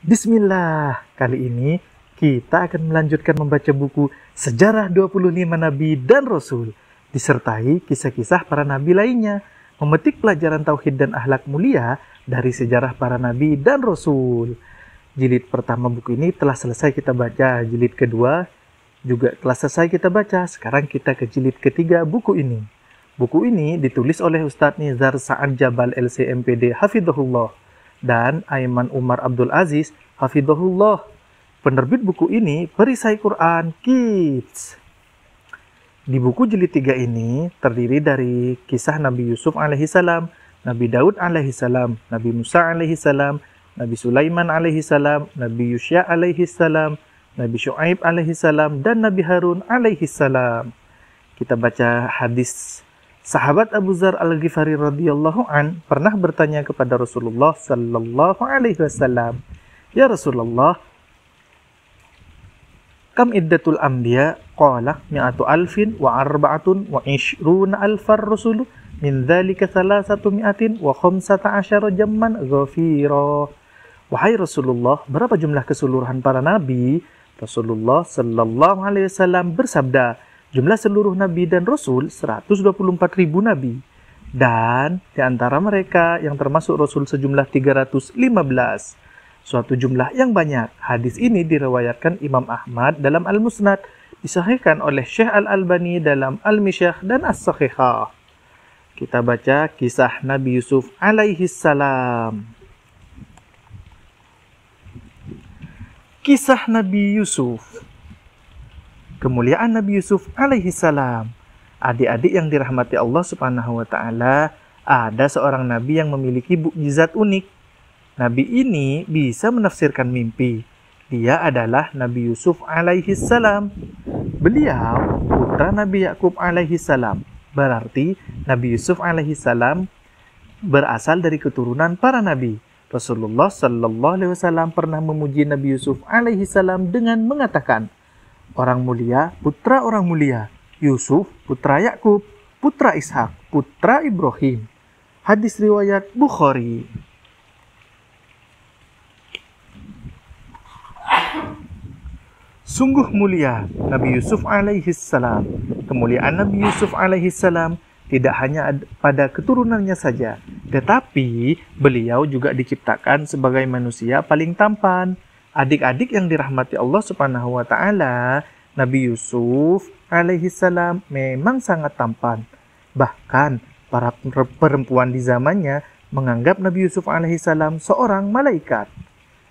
Bismillah, kali ini kita akan melanjutkan membaca buku Sejarah 25 Nabi dan Rasul, disertai kisah-kisah para nabi lainnya, memetik pelajaran tauhid dan akhlak mulia dari sejarah para nabi dan Rasul. Jilid pertama buku ini telah selesai kita baca, jilid kedua juga telah selesai kita baca. Sekarang kita ke jilid ketiga buku ini. Buku ini ditulis oleh Ustadz Nizar Sa'ad Jabal LCMPD Hafidhahullah dan Aiman Umar Abdul Aziz Hafidhahullah. Penerbit buku ini Perisai Quran Kids. Di buku jilid 3 ini terdiri dari kisah Nabi Yusuf alaihissalam, Nabi Daud alaihissalam, Nabi Musa alaihissalam, Nabi Sulaiman alaihissalam, Nabi Yusya alaihissalam, Nabi Syuaib alaihissalam, dan Nabi Harun alaihissalam. Kita baca hadis. Sahabat Abu Dzar Al-Ghifari radhiyallahu an pernah bertanya kepada Rasulullah sallallahu alaihi wasallam, "Ya Rasulullah, kam iddatul anbiya?" Qala mi'atu alfin wa arba'atun wa ishruna alfar rasul min dzalika thalathatu mi'atin wa khamsata asyara jamman ghafira. Wahai Rasulullah, berapa jumlah keseluruhan para nabi? Rasulullah sallallahu alaihi wasallam bersabda, jumlah seluruh nabi dan rasul 124.000 nabi. Dan di antara mereka yang termasuk rasul sejumlah 315. Suatu jumlah yang banyak. Hadis ini diriwayatkan Imam Ahmad dalam Al-Musnad, disahihkan oleh Syekh Al-Albani dalam Al-Mishyah dan As-Sahihah. Kita baca kisah Nabi Yusuf alaihi salam. Kisah Nabi Yusuf. Kemuliaan Nabi Yusuf alaihi salam. Adik-adik yang dirahmati Allah Subhanahu wa taala, ada seorang nabi yang memiliki mukjizat unik. Nabi ini bisa menafsirkan mimpi. Dia adalah Nabi Yusuf alaihi salam. Beliau putra Nabi Yakub alaihi salam. Berarti Nabi Yusuf alaihi salam berasal dari keturunan para nabi. Rasulullah sallallahu alaihi wasallam pernah memuji Nabi Yusuf alaihi salam dengan mengatakan, orang mulia, putra orang mulia. Yusuf, putra Yakub, putra Ishak, putra Ibrahim. Hadis riwayat Bukhari. Sungguh mulia Nabi Yusuf alaihi salam. Kemuliaan Nabi Yusuf alaihi salam tidak hanya pada keturunannya saja, tetapi beliau juga diciptakan sebagai manusia paling tampan. Adik-adik yang dirahmati Allah Subhanahu wa taala, Nabi Yusuf alaihi salam memang sangat tampan. Bahkan para perempuan di zamannya menganggap Nabi Yusuf alaihi salam seorang malaikat.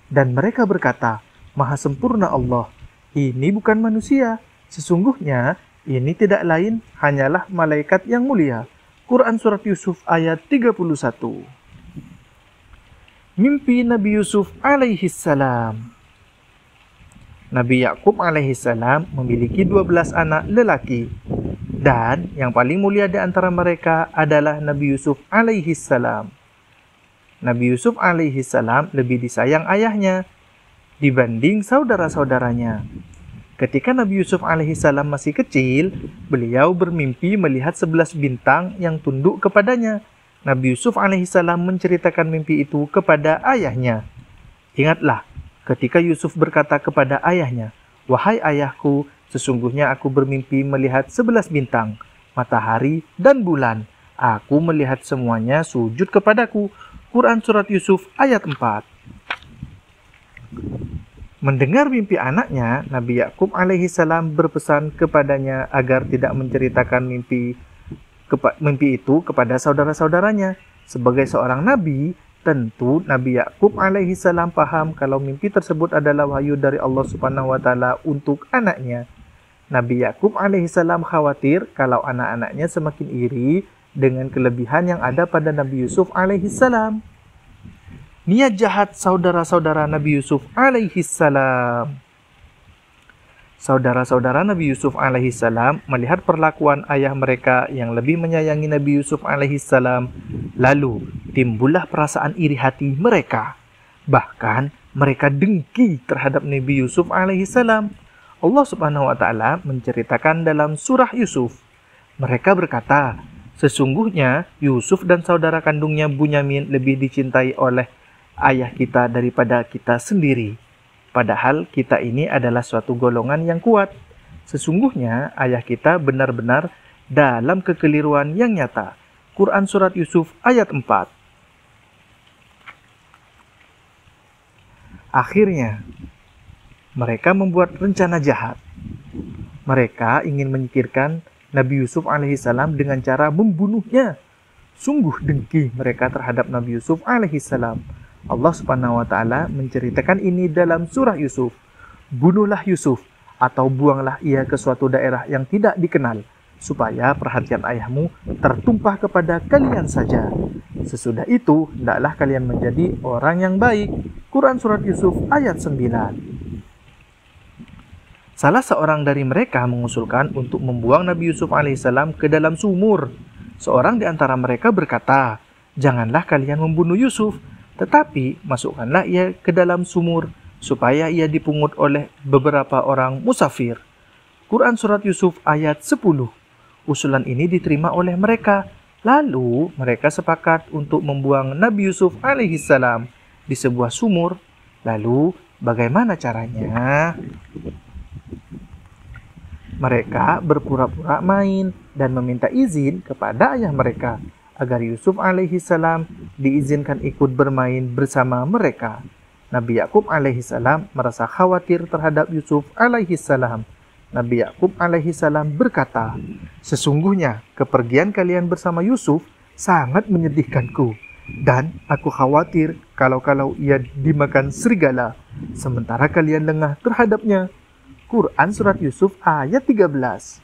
Dan mereka berkata, "Maha sempurna Allah, ini bukan manusia. Sesungguhnya ini tidak lain hanyalah malaikat yang mulia." Quran Surat Yusuf ayat 31. Mimpi Nabi Yusuf alaihi salam. Nabi Yakub alaihi salam memiliki 12 anak lelaki. Dan yang paling mulia di antara mereka adalah Nabi Yusuf alaihi salam. Nabi Yusuf alaihi salam lebih disayang ayahnya dibanding saudara-saudaranya. Ketika Nabi Yusuf alaihissalam masih kecil, beliau bermimpi melihat 11 bintang yang tunduk kepadanya. Nabi Yusuf alaihissalam menceritakan mimpi itu kepada ayahnya. Ingatlah, ketika Yusuf berkata kepada ayahnya, "Wahai ayahku, sesungguhnya aku bermimpi melihat 11 bintang, matahari dan bulan. Aku melihat semuanya sujud kepadaku." Quran Surat Yusuf ayat 4. Mendengar mimpi anaknya, Nabi Yakub alaihi salam berpesan kepadanya agar tidak menceritakan mimpi itu kepada saudara-saudaranya. Sebagai seorang nabi, tentu Nabi Yakub alaihi salam paham kalau mimpi tersebut adalah wahyu dari Allah Subhanahu wa taala untuk anaknya. Nabi Yakub alaihi salam khawatir kalau anak-anaknya semakin iri dengan kelebihan yang ada pada Nabi Yusuf alaihi salam. Niat jahat saudara-saudara Nabi Yusuf alaihi salam. Saudara-saudara Nabi Yusuf alaihi salam melihat perlakuan ayah mereka yang lebih menyayangi Nabi Yusuf alaihi salam, lalu timbullah perasaan iri hati mereka. Bahkan mereka dengki terhadap Nabi Yusuf alaihi salam. Allah Subhanahu wa taala menceritakan dalam surah Yusuf. Mereka berkata, sesungguhnya Yusuf dan saudara kandungnya Bunyamin lebih dicintai oleh ayah kita daripada kita sendiri. Padahal kita ini adalah suatu golongan yang kuat. Sesungguhnya ayah kita benar-benar dalam kekeliruan yang nyata. Quran Surat Yusuf ayat 4. Akhirnya, mereka membuat rencana jahat. Mereka ingin menyingkirkan Nabi Yusuf alaihissalam dengan cara membunuhnya. Sungguh dengki mereka terhadap Nabi Yusuf alaihissalam. Allah Subhanahu wa taala menceritakan ini dalam surah Yusuf. Bunuhlah Yusuf atau buanglah ia ke suatu daerah yang tidak dikenal, supaya perhatian ayahmu tertumpah kepada kalian saja. Sesudah itu, hendaklah kalian menjadi orang yang baik. Quran Surat Yusuf ayat 9. Salah seorang dari mereka mengusulkan untuk membuang Nabi Yusuf alaihissalam ke dalam sumur. Seorang di antara mereka berkata, "Janganlah kalian membunuh Yusuf, tetapi masukkanlah ia ke dalam sumur, supaya ia dipungut oleh beberapa orang musafir." Quran Surat Yusuf ayat 10. Usulan ini diterima oleh mereka. Lalu mereka sepakat untuk membuang Nabi Yusuf alaihissalam di sebuah sumur. Lalu bagaimana caranya? Mereka berpura-pura main dan meminta izin kepada ayah mereka agar Yusuf alaihissalam diizinkan ikut bermain bersama mereka. Nabi Yakub alaihissalam merasa khawatir terhadap Yusuf alaihissalam. Nabi Yakub alaihissalam berkata, "Sesungguhnya kepergian kalian bersama Yusuf sangat menyedihkanku, dan aku khawatir kalau ia dimakan serigala, sementara kalian lengah terhadapnya." Quran Surat Yusuf ayat 13.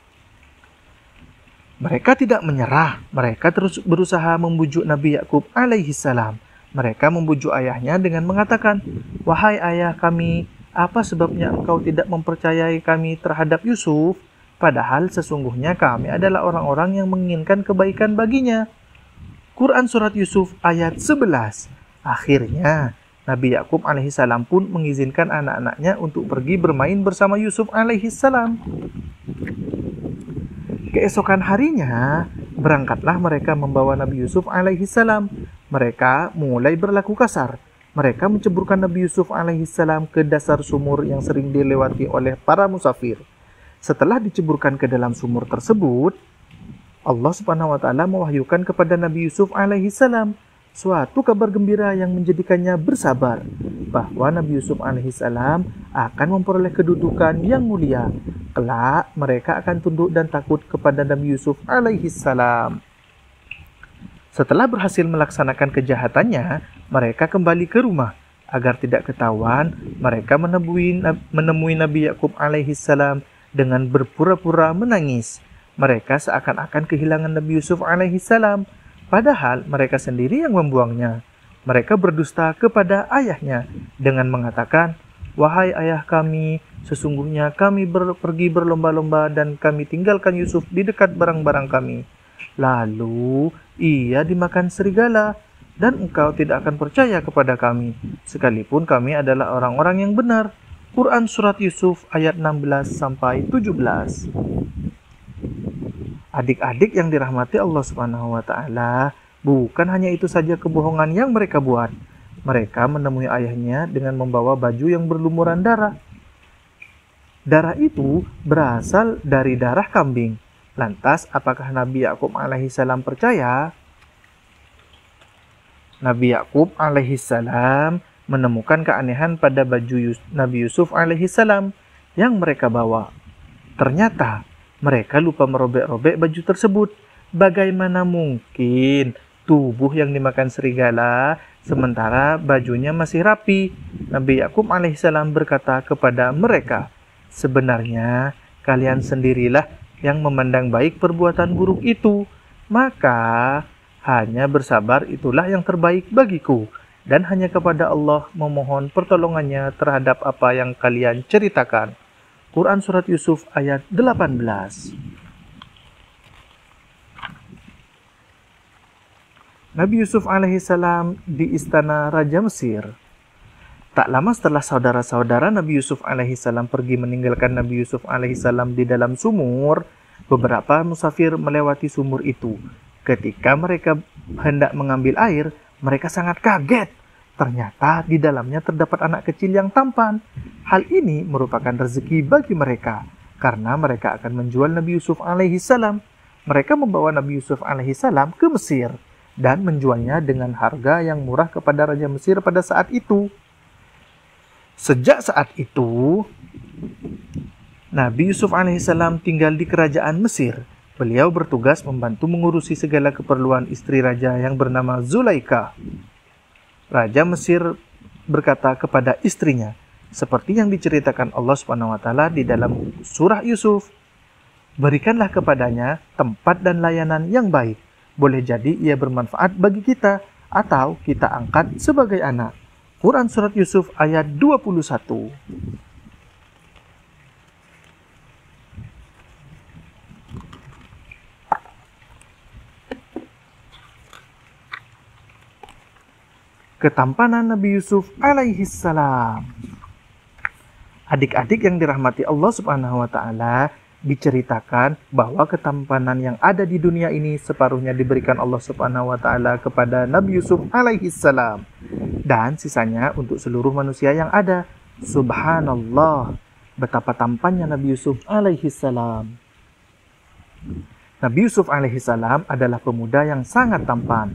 Mereka tidak menyerah. Mereka terus berusaha membujuk Nabi Yakub alaihissalam. Mereka membujuk ayahnya dengan mengatakan, "Wahai ayah kami, apa sebabnya engkau tidak mempercayai kami terhadap Yusuf? Padahal sesungguhnya kami adalah orang-orang yang menginginkan kebaikan baginya." Quran Surat Yusuf ayat 11. Akhirnya, Nabi Yakub alaihissalam pun mengizinkan anak-anaknya untuk pergi bermain bersama Yusuf alaihissalam. Keesokan harinya, berangkatlah mereka membawa Nabi Yusuf alaihissalam. Mereka mulai berlaku kasar. Mereka menceburkan Nabi Yusuf alaihissalam ke dasar sumur yang sering dilewati oleh para musafir. Setelah diceburkan ke dalam sumur tersebut, Allah Subhanahu wa taala mewahyukan kepada Nabi Yusuf alaihissalam suatu kabar gembira yang menjadikannya bersabar bahwa Nabi Yusuf alaihissalam akan memperoleh kedudukan yang mulia. Kelak mereka akan tunduk dan takut kepada Nabi Yusuf alaihissalam. Setelah berhasil melaksanakan kejahatannya, mereka kembali ke rumah. Agar tidak ketahuan, mereka menemui Nabi Yakub alaihissalam dengan berpura-pura menangis. Mereka seakan-akan kehilangan Nabi Yusuf alaihissalam, padahal mereka sendiri yang membuangnya. Mereka berdusta kepada ayahnya dengan mengatakan, "Wahai ayah kami, sesungguhnya kami pergi berlomba-lomba dan kami tinggalkan Yusuf di dekat barang-barang kami. Lalu ia dimakan serigala dan engkau tidak akan percaya kepada kami, sekalipun kami adalah orang-orang yang benar." Quran Surat Yusuf ayat 16-17. Adik-adik yang dirahmati Allah Subhanahu wa taala, bukan hanya itu saja kebohongan yang mereka buat. Mereka menemui ayahnya dengan membawa baju yang berlumuran darah. Darah itu berasal dari darah kambing. Lantas, apakah Nabi Yakub alaihissalam percaya? Nabi Yakub alaihissalam menemukan keanehan pada baju Nabi Yusuf alaihissalam yang mereka bawa. Ternyata mereka lupa merobek-robek baju tersebut. Bagaimana mungkin tubuh yang dimakan serigala sementara bajunya masih rapi? Nabi Yakub alaihissalam berkata kepada mereka, "Sebenarnya kalian sendirilah yang memandang baik perbuatan buruk itu. Maka hanya bersabar itulah yang terbaik bagiku. Dan hanya kepada Allah memohon pertolongannya terhadap apa yang kalian ceritakan." Quran Surat Yusuf ayat 18. Nabi Yusuf alaihissalam di istana Raja Mesir. Tak lama setelah saudara-saudara Nabi Yusuf alaihissalam pergi meninggalkan Nabi Yusuf alaihissalam di dalam sumur, beberapa musafir melewati sumur itu. Ketika mereka hendak mengambil air, mereka sangat kaget. Ternyata di dalamnya terdapat anak kecil yang tampan. Hal ini merupakan rezeki bagi mereka, karena mereka akan menjual Nabi Yusuf alaihissalam. Mereka membawa Nabi Yusuf alaihissalam ke Mesir dan menjualnya dengan harga yang murah kepada Raja Mesir pada saat itu. Sejak saat itu, Nabi Yusuf alaihissalam tinggal di kerajaan Mesir. Beliau bertugas membantu mengurusi segala keperluan istri raja yang bernama Zulaikha. Raja Mesir berkata kepada istrinya, seperti yang diceritakan Allah Subhanahu wa taala di dalam surah Yusuf, berikanlah kepadanya tempat dan layanan yang baik. Boleh jadi ia bermanfaat bagi kita atau kita angkat sebagai anak. Quran Surat Yusuf ayat 21. Ketampanan Nabi Yusuf alaihissalam. Adik-adik yang dirahmati Allah Subhanahu wa taala, diceritakan bahwa ketampanan yang ada di dunia ini separuhnya diberikan Allah Subhanahu wa taala kepada Nabi Yusuf alaihissalam dan sisanya untuk seluruh manusia yang ada. Subhanallah, betapa tampannya Nabi Yusuf alaihissalam. Nabi Yusuf alaihissalam adalah pemuda yang sangat tampan,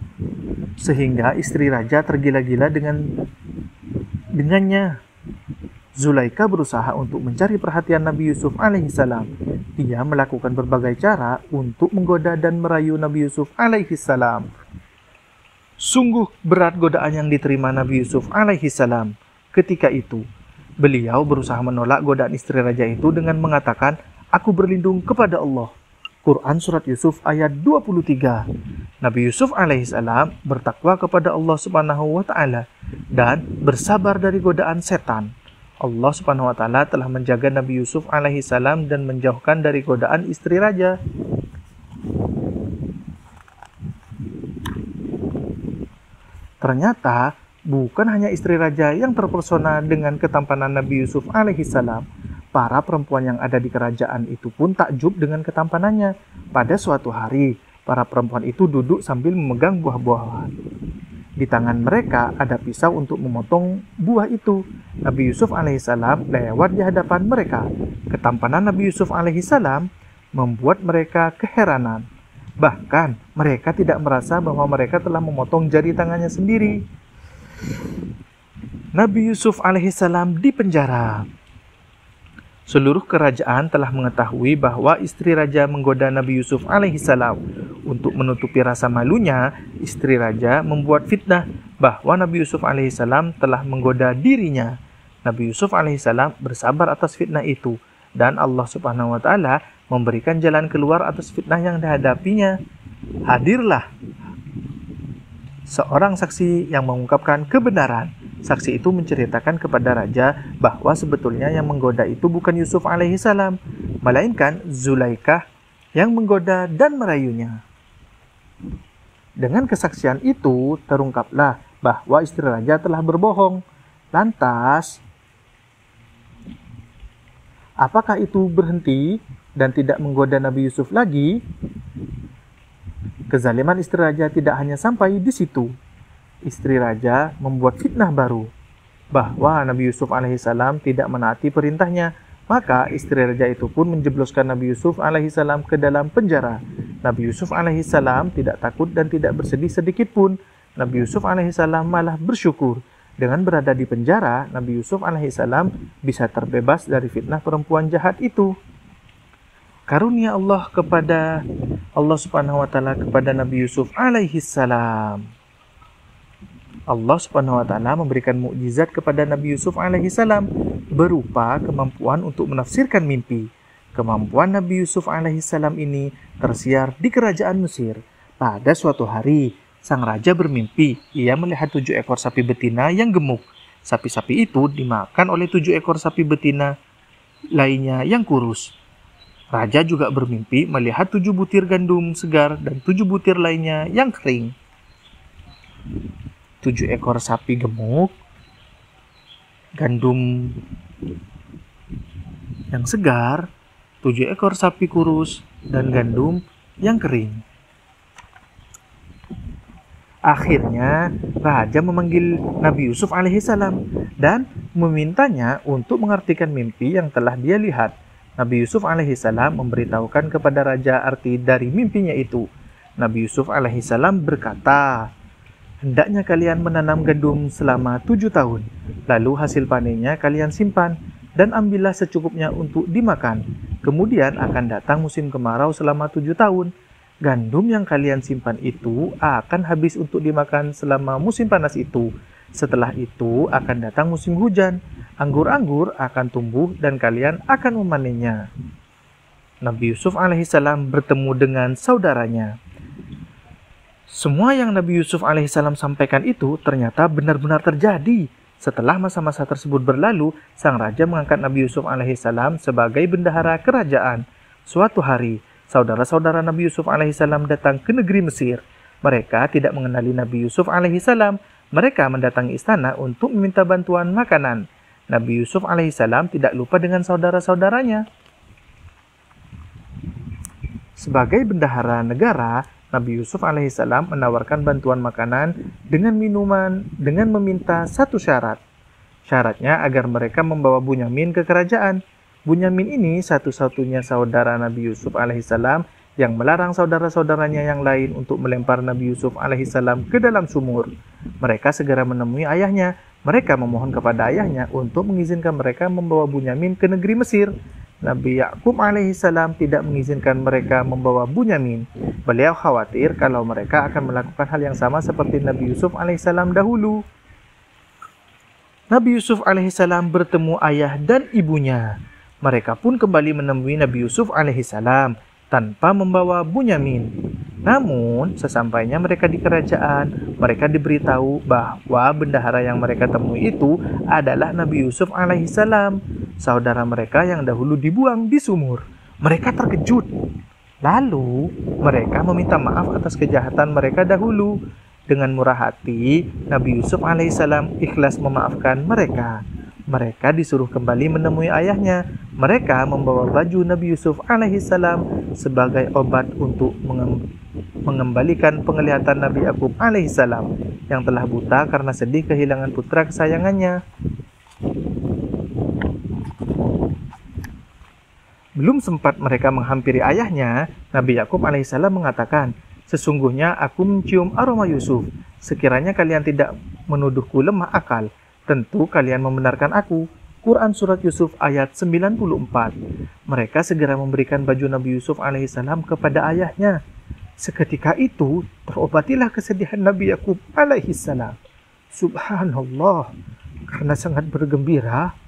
sehingga istri raja tergila-gila dengannya. Zulaikha berusaha untuk mencari perhatian Nabi Yusuf alaihissalam. Dia melakukan berbagai cara untuk menggoda dan merayu Nabi Yusuf alaihissalam. Sungguh berat godaan yang diterima Nabi Yusuf alaihissalam. Ketika itu, beliau berusaha menolak godaan istri raja itu dengan mengatakan, "Aku berlindung kepada Allah." Quran Surat Yusuf ayat 23. Nabi Yusuf alaihissalam bertakwa kepada Allah Subhanahu wa taala dan bersabar dari godaan setan. Allah Subhanahu wa taala telah menjaga Nabi Yusuf alaihissalam dan menjauhkan dari godaan istri raja. Ternyata bukan hanya istri raja yang terpesona dengan ketampanan Nabi Yusuf alaihissalam. Para perempuan yang ada di kerajaan itu pun takjub dengan ketampanannya. Pada suatu hari, para perempuan itu duduk sambil memegang buah-buahan. Di tangan mereka ada pisau untuk memotong buah itu. Nabi Yusuf alaihissalam lewat di hadapan mereka. Ketampanan Nabi Yusuf alaihissalam membuat mereka keheranan. Bahkan mereka tidak merasa bahwa mereka telah memotong jari tangannya sendiri. Nabi Yusuf alaihissalam dipenjara. Seluruh kerajaan telah mengetahui bahwa istri raja menggoda Nabi Yusuf alaihissalam. Untuk menutupi rasa malunya, istri raja membuat fitnah bahwa Nabi Yusuf alaihissalam telah menggoda dirinya. Nabi Yusuf alaihissalam bersabar atas fitnah itu, dan Allah Subhanahu wa taala memberikan jalan keluar atas fitnah yang dihadapinya. Hadirlah seorang saksi yang mengungkapkan kebenaran. Saksi itu menceritakan kepada raja bahwa sebetulnya yang menggoda itu bukan Yusuf alaihissalam, melainkan Zulaikha yang menggoda dan merayunya. Dengan kesaksian itu terungkaplah bahwa istri raja telah berbohong. Lantas, apakah itu berhenti dan tidak menggoda Nabi Yusuf lagi? Kezaliman istri raja tidak hanya sampai di situ. Istri raja membuat fitnah baru bahwa Nabi Yusuf alaihissalam tidak menaati perintahnya. Maka istri raja itu pun menjebloskan Nabi Yusuf alaihissalam ke dalam penjara. Nabi Yusuf alaihissalam tidak takut dan tidak bersedih sedikit pun. Nabi Yusuf alaihissalam malah bersyukur. Dengan berada di penjara, Nabi Yusuf alaihissalam bisa terbebas dari fitnah perempuan jahat itu. Karunia Allah kepada Allah Subhanahu wa taala kepada Nabi Yusuf alaihissalam. Allah Subhanahu wa taala memberikan mukjizat kepada Nabi Yusuf alaihissalam berupa kemampuan untuk menafsirkan mimpi. Kemampuan Nabi Yusuf alaihissalam ini tersiar di kerajaan Mesir. Pada suatu hari, sang raja bermimpi. Ia melihat 7 ekor sapi betina yang gemuk. Sapi-sapi itu dimakan oleh 7 ekor sapi betina lainnya yang kurus. Raja juga bermimpi melihat 7 butir gandum segar dan 7 butir lainnya yang kering. 7 ekor sapi gemuk, gandum yang segar, 7 ekor sapi kurus, dan gandum yang kering. Akhirnya, raja memanggil Nabi Yusuf alaihissalam dan memintanya untuk mengartikan mimpi yang telah dia lihat. Nabi Yusuf alaihissalam memberitahukan kepada raja arti dari mimpinya itu. Nabi Yusuf alaihissalam berkata, "Hendaknya kalian menanam gandum selama 7 tahun, lalu hasil panennya kalian simpan, dan ambillah secukupnya untuk dimakan. Kemudian akan datang musim kemarau selama 7 tahun. Gandum yang kalian simpan itu akan habis untuk dimakan selama musim panas itu. Setelah itu akan datang musim hujan. Anggur-anggur akan tumbuh dan kalian akan memanennya." Nabi Yusuf alaihissalam bertemu dengan saudaranya. Semua yang Nabi Yusuf alaihissalam sampaikan itu ternyata benar-benar terjadi. Setelah masa-masa tersebut berlalu, sang raja mengangkat Nabi Yusuf alaihissalam sebagai bendahara kerajaan. Suatu hari, saudara-saudara Nabi Yusuf alaihissalam datang ke negeri Mesir. Mereka tidak mengenali Nabi Yusuf alaihissalam. Mereka mendatangi istana untuk meminta bantuan makanan. Nabi Yusuf alaihissalam tidak lupa dengan saudara-saudaranya. Sebagai bendahara negara, Nabi Yusuf alaihissalam menawarkan bantuan makanan dengan minuman dengan meminta satu syarat. Syaratnya agar mereka membawa Bunyamin ke kerajaan. Bunyamin ini satu-satunya saudara Nabi Yusuf alaihissalam yang melarang saudara-saudaranya yang lain untuk melempar Nabi Yusuf alaihissalam ke dalam sumur. Mereka segera menemui ayahnya. Mereka memohon kepada ayahnya untuk mengizinkan mereka membawa Bunyamin ke negeri Mesir. Nabi Yakub alaihissalam tidak mengizinkan mereka membawa Bunyamin. Beliau khawatir kalau mereka akan melakukan hal yang sama seperti Nabi Yusuf alaihissalam dahulu. Nabi Yusuf alaihissalam bertemu ayah dan ibunya. Mereka pun kembali menemui Nabi Yusuf alaihissalam tanpa membawa Bunyamin. Namun, sesampainya mereka di kerajaan, mereka diberitahu bahwa bendahara yang mereka temui itu adalah Nabi Yusuf alaihissalam, saudara mereka yang dahulu dibuang di sumur. Mereka terkejut. Lalu, mereka meminta maaf atas kejahatan mereka dahulu. Dengan murah hati, Nabi Yusuf alaihissalam ikhlas memaafkan mereka. Mereka disuruh kembali menemui ayahnya. Mereka membawa baju Nabi Yusuf alaihissalam sebagai obat untuk mengembalikan penglihatan Nabi Yakub alaihissalam yang telah buta karena sedih kehilangan putra kesayangannya. Belum sempat mereka menghampiri ayahnya, Nabi Yakub alaihissalam mengatakan, "Sesungguhnya aku mencium aroma Yusuf. Sekiranya kalian tidak menuduhku lemah akal, tentu kalian membenarkan aku." Quran Surat Yusuf ayat 94. Mereka segera memberikan baju Nabi Yusuf alaihissalam kepada ayahnya. Seketika itu, terobatilah kesedihan Nabi Yakub alaihissalam. Subhanallah, karena sangat bergembira,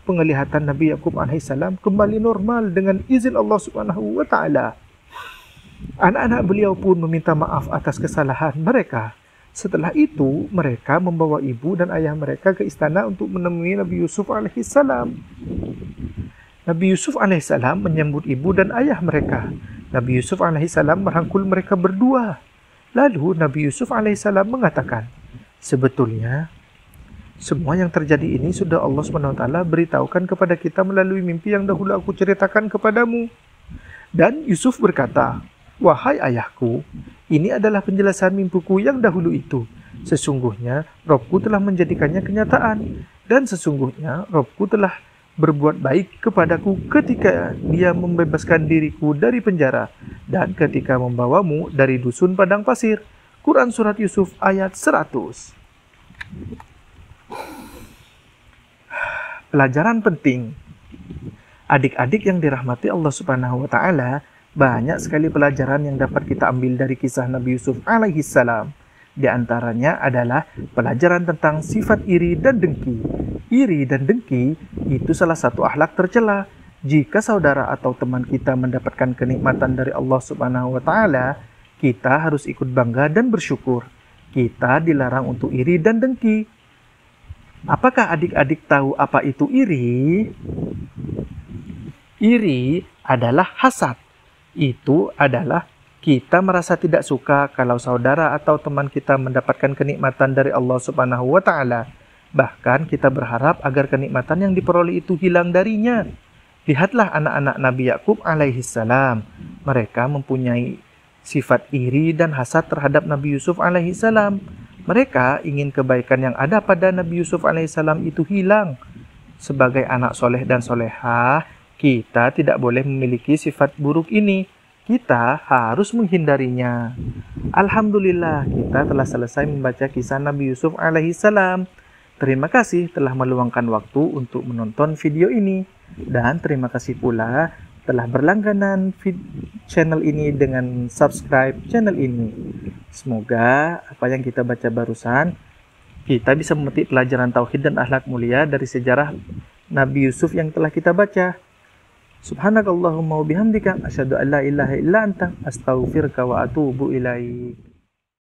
penglihatan Nabi Yakub alaihissalam kembali normal dengan izin Allah subhanahu wa ta'ala. Anak-anak beliau pun meminta maaf atas kesalahan mereka. Setelah itu, mereka membawa ibu dan ayah mereka ke istana untuk menemui Nabi Yusuf alaihissalam. Nabi Yusuf alaihissalam menyambut ibu dan ayah mereka. Nabi Yusuf alaihissalam merangkul mereka berdua. Lalu Nabi Yusuf alaihissalam mengatakan, "Sebetulnya, semua yang terjadi ini sudah Allah SWT beritahukan kepada kita melalui mimpi yang dahulu aku ceritakan kepadamu." Dan Yusuf berkata, "Wahai ayahku, ini adalah penjelasan mimpiku yang dahulu itu. Sesungguhnya Robku telah menjadikannya kenyataan, dan sesungguhnya Robku telah berbuat baik kepadaku ketika Dia membebaskan diriku dari penjara dan ketika membawamu dari dusun padang pasir." Quran Surat Yusuf ayat 100. Pelajaran penting. Adik-adik yang dirahmati Allah Subhanahu wa Ta'ala, banyak sekali pelajaran yang dapat kita ambil dari kisah Nabi Yusuf alaihissalam. Di antaranya adalah pelajaran tentang sifat iri dan dengki. Iri dan dengki itu salah satu akhlak tercela. Jika saudara atau teman kita mendapatkan kenikmatan dari Allah Subhanahu wa Ta'ala, kita harus ikut bangga dan bersyukur. Kita dilarang untuk iri dan dengki. Apakah adik-adik tahu apa itu iri? Iri adalah hasad. Itu adalah kita merasa tidak suka kalau saudara atau teman kita mendapatkan kenikmatan dari Allah Subhanahu wa Ta'ala. Bahkan kita berharap agar kenikmatan yang diperoleh itu hilang darinya. Lihatlah anak-anak Nabi Yakub alaihissalam. Mereka mempunyai sifat iri dan hasad terhadap Nabi Yusuf alaihissalam. Mereka ingin kebaikan yang ada pada Nabi Yusuf alaihissalam itu hilang. Sebagai anak soleh dan solehah, kita tidak boleh memiliki sifat buruk ini. Kita harus menghindarinya. Alhamdulillah, kita telah selesai membaca kisah Nabi Yusuf alaihissalam. Terima kasih telah meluangkan waktu untuk menonton video ini. Dan terima kasih pula telah berlangganan channel ini dengan subscribe channel ini. Semoga apa yang kita baca barusan, kita bisa memetik pelajaran tauhid dan akhlak mulia dari sejarah Nabi Yusuf yang telah kita baca. Subhanakallahumma wa bihamdika asyhadu an la ilaha illa anta astaghfiruka wa atubu ilaik.